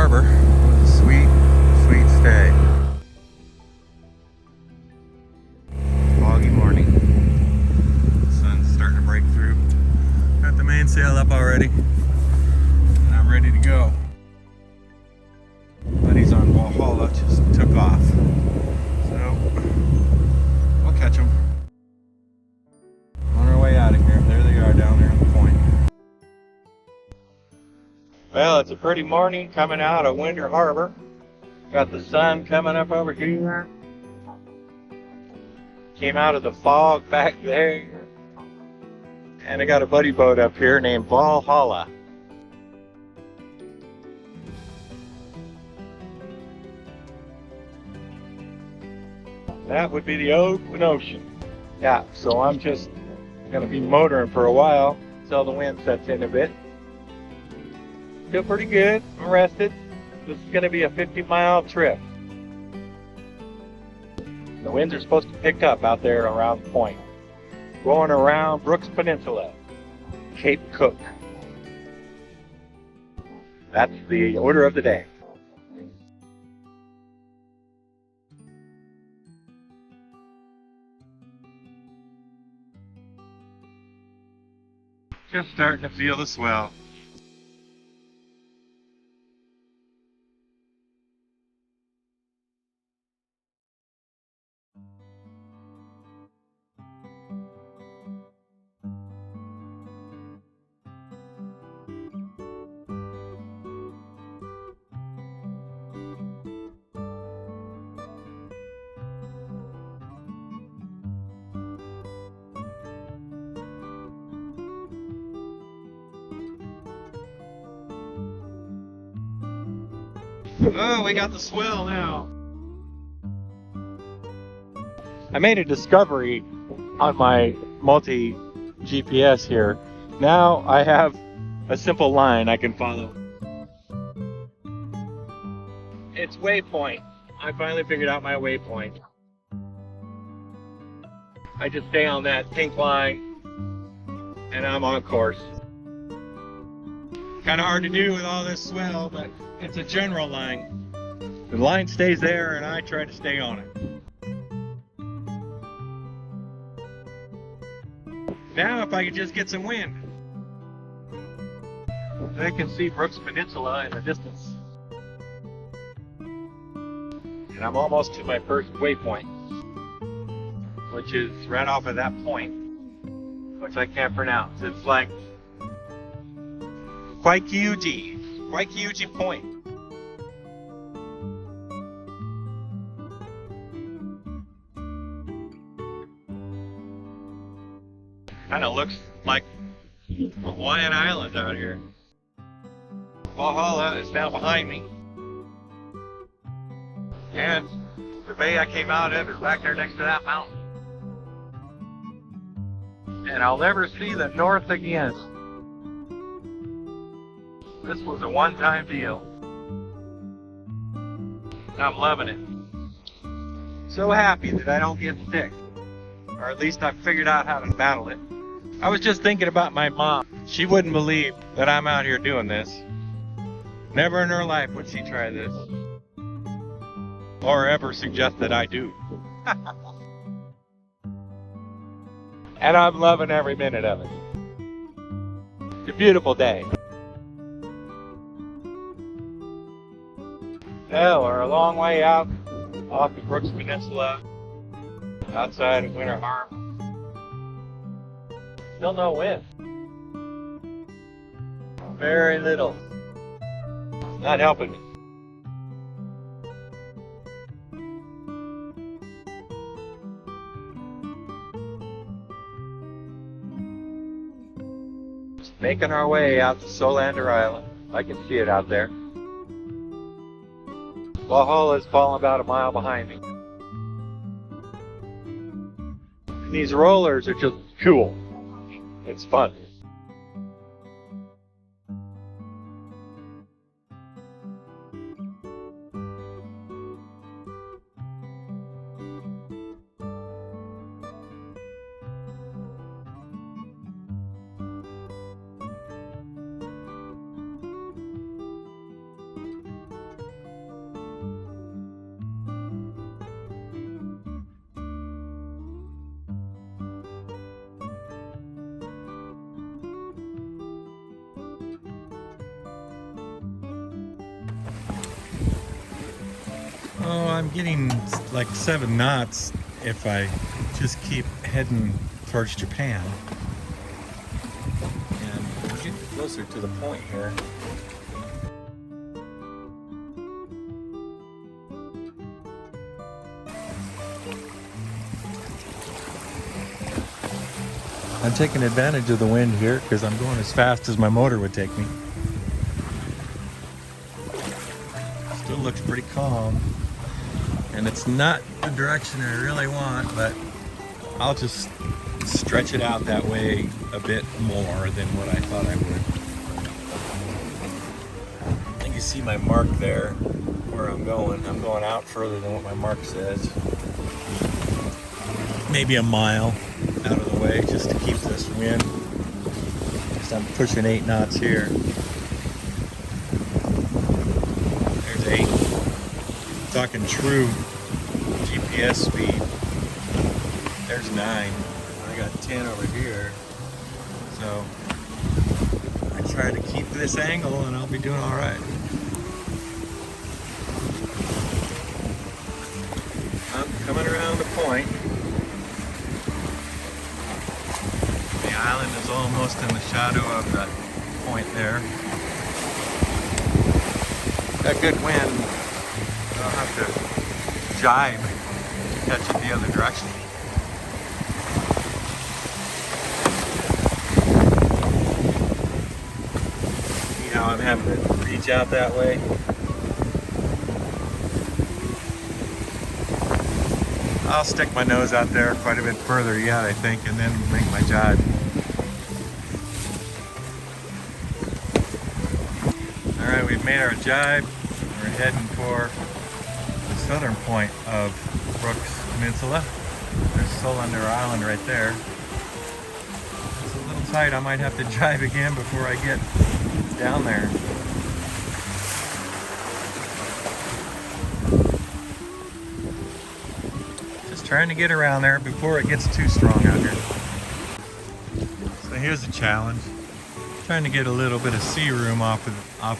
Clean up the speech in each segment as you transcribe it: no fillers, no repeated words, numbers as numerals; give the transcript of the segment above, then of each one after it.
harbor. It was a sweet, sweet stay. Foggy morning. The sun's starting to break through. Got the mainsail up already. And I'm ready to go. Buddies on Valhalla just took off. So, we'll catch them. On our way out of here. There they are down there on the point. Well, it's a pretty morning coming out of Winter Harbor. Got the sun coming up over here. Came out of the fog back there. And I got a buddy boat up here named Valhalla. That would be the open ocean. Yeah, so I'm just going to be motoring for a while until the wind sets in a bit. Feel pretty good. I'm rested. This is going to be a 50-mile trip. The winds are supposed to pick up out there around the point. Going around Brooks Peninsula, Cape Cook. That's the order of the day. Just starting to feel the swell. Oh, we got the swell now. I made a discovery on my multi-GPS here. Now I have a simple line I can follow. It's waypoint. I finally figured out my waypoint. I just stay on that pink line and I'm on course. Kind of hard to do with all this swell, but it's a general line. The line stays there and I try to stay on it. Now if I could just get some wind. I can see Brooks Peninsula in the distance. And I'm almost to my first waypoint, which is right off of that point, which I can't pronounce. It's like Waikiki Point. Kind of looks like Hawaiian Islands out here. Valhalla is now behind me. And the bay I came out of is back there next to that mountain. And I'll never see the north again. This was a one-time deal. I'm loving it. So happy that I don't get sick. Or at least I've figured out how to battle it. I was just thinking about my mom. She wouldn't believe that I'm out here doing this. Never in her life would she try this. Or ever suggest that I do. And I'm loving every minute of it. It's a beautiful day. Well, we're a long way out off the Brooks Peninsula, outside of Winter Harbor. Still no wind. Very little. Not helping me. Just making our way out to Solander Island. I can see it out there. Valhalla is falling about a mile behind me. And these rollers are just cool. It's fun. Oh, I'm getting like 7 knots if I just keep heading towards Japan. And we're getting closer to the point here. I'm taking advantage of the wind here because I'm going as fast as my motor would take me. Still looks pretty calm. And it's not the direction I really want, but I'll just stretch it out that way a bit more than what I thought I would. I think you see my mark there where I'm going. I'm going out further than what my mark says. Maybe a mile out of the way just to keep this wind. Because I'm pushing 8 knots here. There's 8. I'm talking true GPS speed. There's 9. I got 10 over here. So I try to keep this angle and I'll be doing all right. I'm coming around the point. The island is almost in the shadow of that point there. That good wind. I'll have to jibe to catch it the other direction. See how I'm having to reach out that way? I'll stick my nose out there quite a bit further yet, I think, and then make my jibe. Alright, we've made our jibe. We're heading for the southern point of Brooks Peninsula. There's Circumnavigation Island right there. It's a little tight. I might have to jibe again before I get down there. Just trying to get around there before it gets too strong out here. So here's the challenge. Trying to get a little bit of sea room off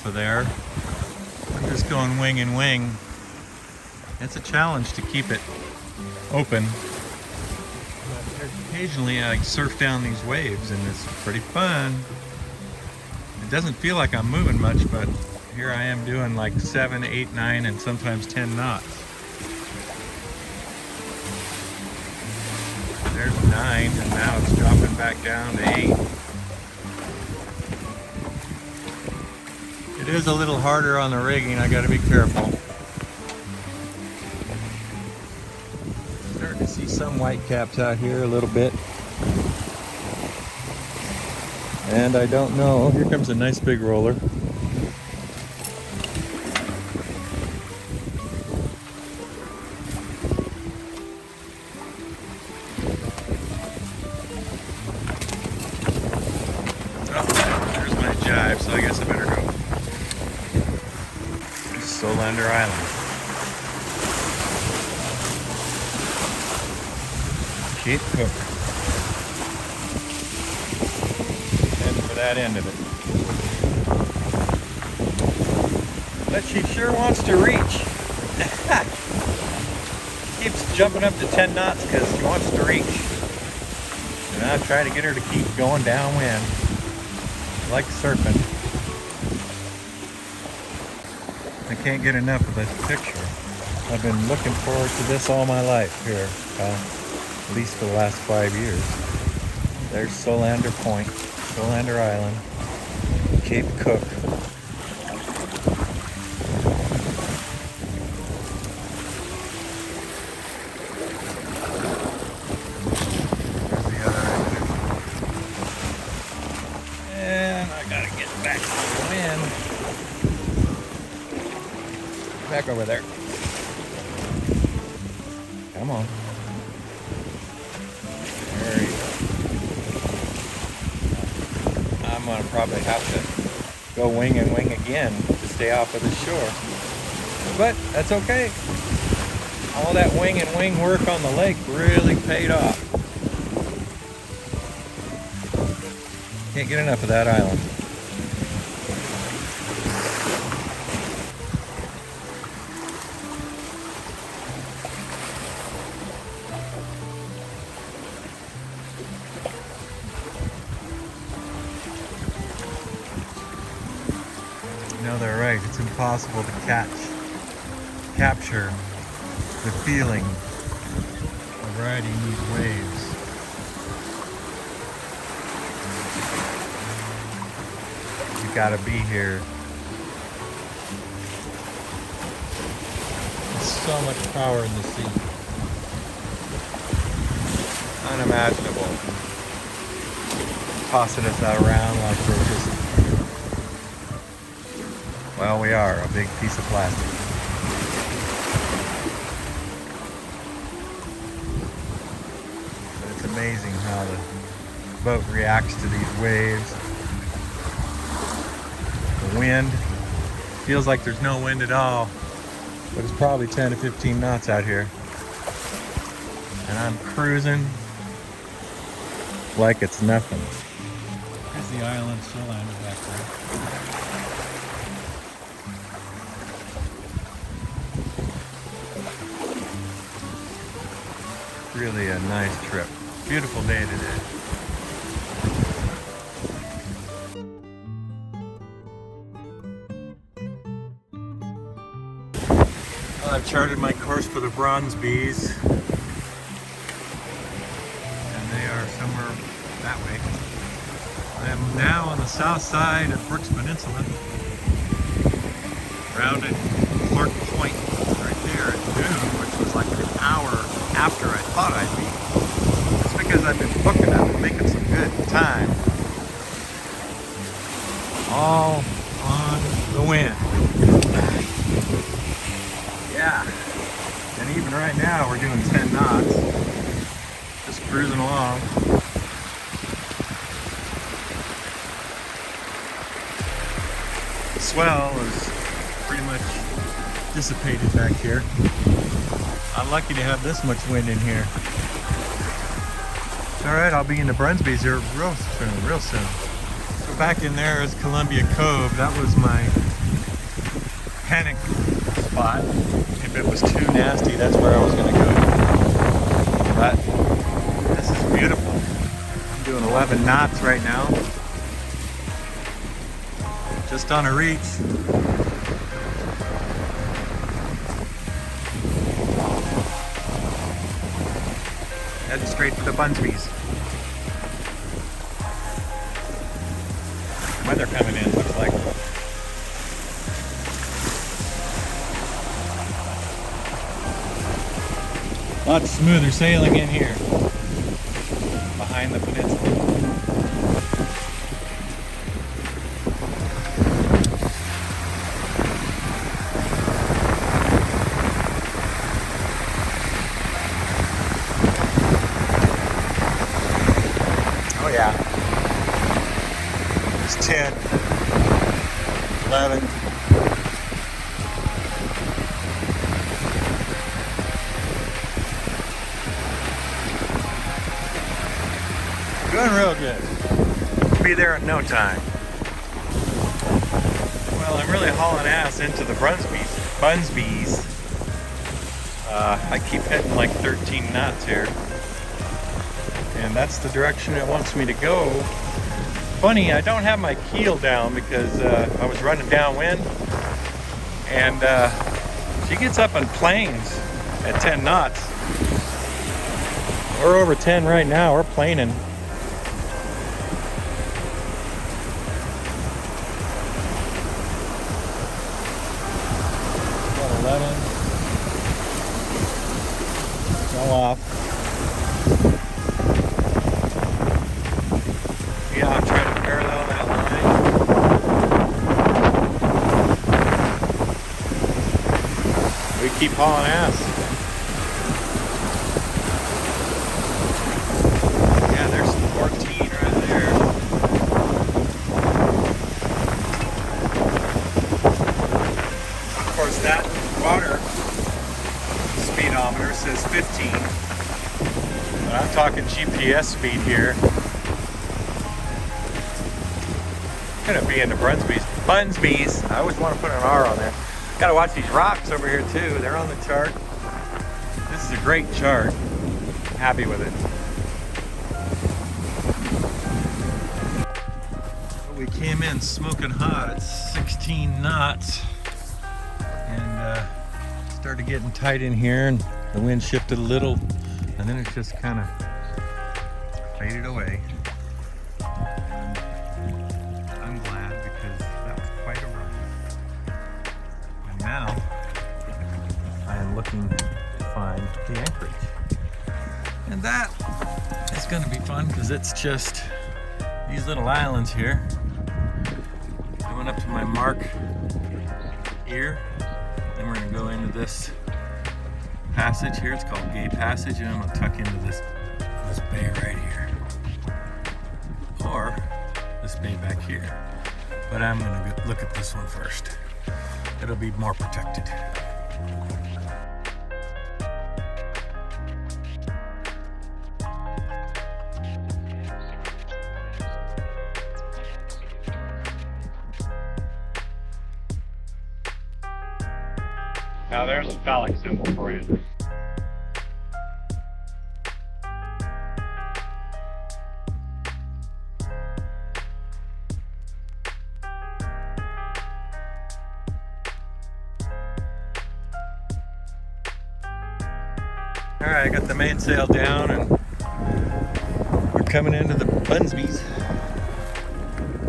of there. I'm just going wing and wing. It's a challenge to keep it open. But occasionally I surf down these waves and it's pretty fun. It doesn't feel like I'm moving much, but here I am doing like 7, 8, 9, and sometimes 10 knots. There's 9, and now it's dropping back down to 8. It is a little harder on the rigging. I got to be careful. Starting to see some white caps out here a little bit. And I don't know. Here comes a nice big roller. Oh, there's my jibe, so I guess I better go. Circumnavigation Island. Cape Cook. Heading for that end of it. But she sure wants to reach. Keeps jumping up to 10 knots because she wants to reach. And I try to get her to keep going downwind. Like surfing. I can't get enough of this picture. I've been looking forward to this all my life here, at least for the last 5 years. There's Solander Point, Solander Island, Cape Cook. There's the other exit. And I gotta get back to the wind. Back over there. Come on. There you go. I'm going to probably have to go wing and wing again to stay off of the shore. But that's okay. All that wing and wing work on the lake really paid off. Can't get enough of that island. right. It's impossible to capture the feeling of riding these waves. You gotta be here. There's so much power in the sea. Unimaginable. Tossing us around like we're just, well, we are a big piece of plastic. But it's amazing how the boat reacts to these waves. The wind feels like there's no wind at all, but it's probably 10 to 15 knots out here. And I'm cruising like it's nothing. There's the island still landed back there. Really a nice trip. Beautiful day today. Well, I've charted my course for the Bunsbys, and they are somewhere that way. I am now on the south side of Brooks Peninsula, rounded Clark Point right there at noon, which was like an hour after I thought I'd be. It's because I've been booking up and making some good time. All on the wind. Yeah. And even right now we're doing 10 knots. Just cruising along. The swell is pretty much dissipated back here. I'm lucky to have this much wind in here. Alright, I'll be in the Bunsbys here real soon. So back in there is Columbia Cove. That was my panic spot. If it was too nasty, that's where I was going to go. But this is beautiful. I'm doing 11 knots right now. Just on a reach. Heading straight for the Bunsbys. Weather coming in, looks like. Lots smoother sailing in here, behind the peninsula. Oh yeah. It's 10, 11. Doing real good. Be there in no time. Well, I'm really hauling ass into the Bunsbys. I keep hitting like 13 knots here. And that's the direction it wants me to go. Funny, I don't have my keel down because I was running downwind. And she gets up in planes at 10 knots. We're over 10 right now. We're planing. Off. Yeah, I'm trying to parallel that line. We keep hauling ass. Yeah, there's 14 right there. Of course, that water speedometer says 15, but I'm talking GPS speed here. I'm gonna be in the Bunsbys. I always want to put an R on there. Gotta watch these rocks over here too. They're on the chart. This is a great chart. I'm happy with it. The We came in smoking hot at 16 knots and started getting tight in here, and the wind shifted a little, and then it just kind of faded away. And I'm glad, because that was quite a run. And now I am looking to find the anchorage. And that is going to be fun, because it's just these little islands here. I went up to my mark here, then we're going to go into this passage here. It's called Gay Passage, and I'm going to tuck into this bay right here, or this bay back here. But I'm going to look at this one first. It'll be more protected. Now there's a phallic symbol for you. Alright, I got the mainsail down and we're coming into the Bunsbys.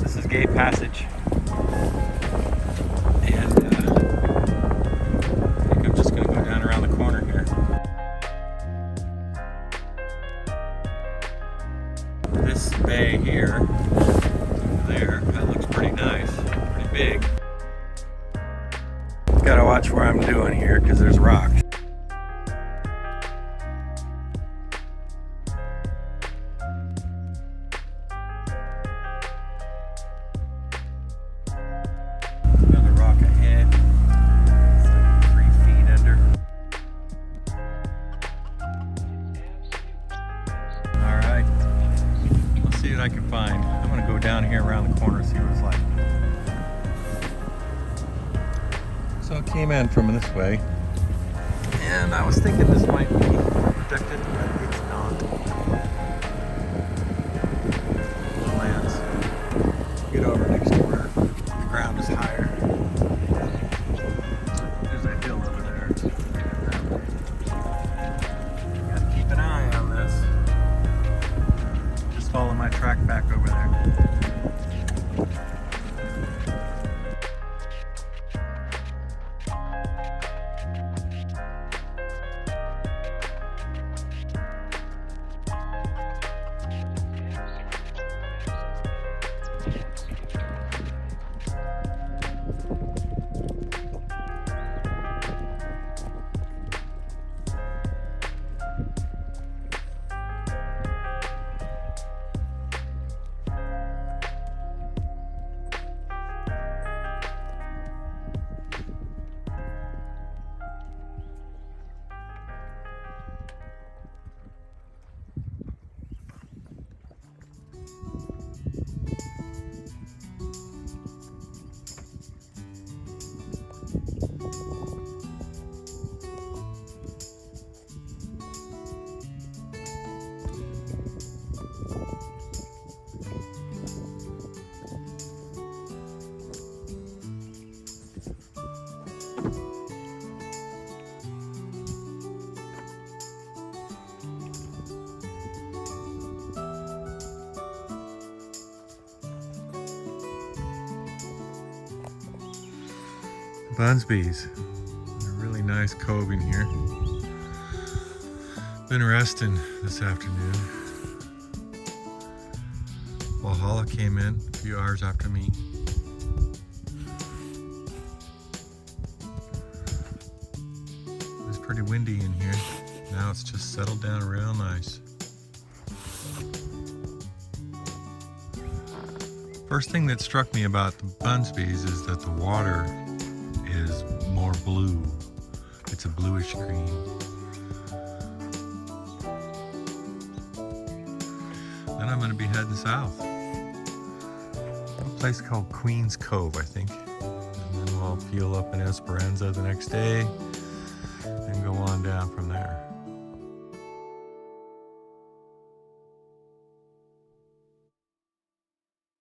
This is Gay Passage. And I think I'm just going to go down around the corner here. This bay here, over there, that looks pretty nice, pretty big. Gotta watch where I'm doing here because there's rocks. Another rock ahead. It's like 3 feet under. Alright. Let's see what I can find. I'm gonna go down here around the corner and see what it's like. So I came in from this way, and I was thinking this might be protected, but it's not. The lands get over next to where the ground is higher. There's that hill over there. Gotta keep an eye on this. Just follow my track back over there. Bunsby's, a really nice cove in here. Been resting this afternoon. Valhalla came in a few hours after me. It was pretty windy in here. Now it's just settled down real nice. First thing that struck me about the Bunsbys is that the water is more blue. It's a bluish green. Then I'm going to be heading south. A place called Queen's Cove, I think. And then we'll fuel up in Esperanza the next day and go on down from there.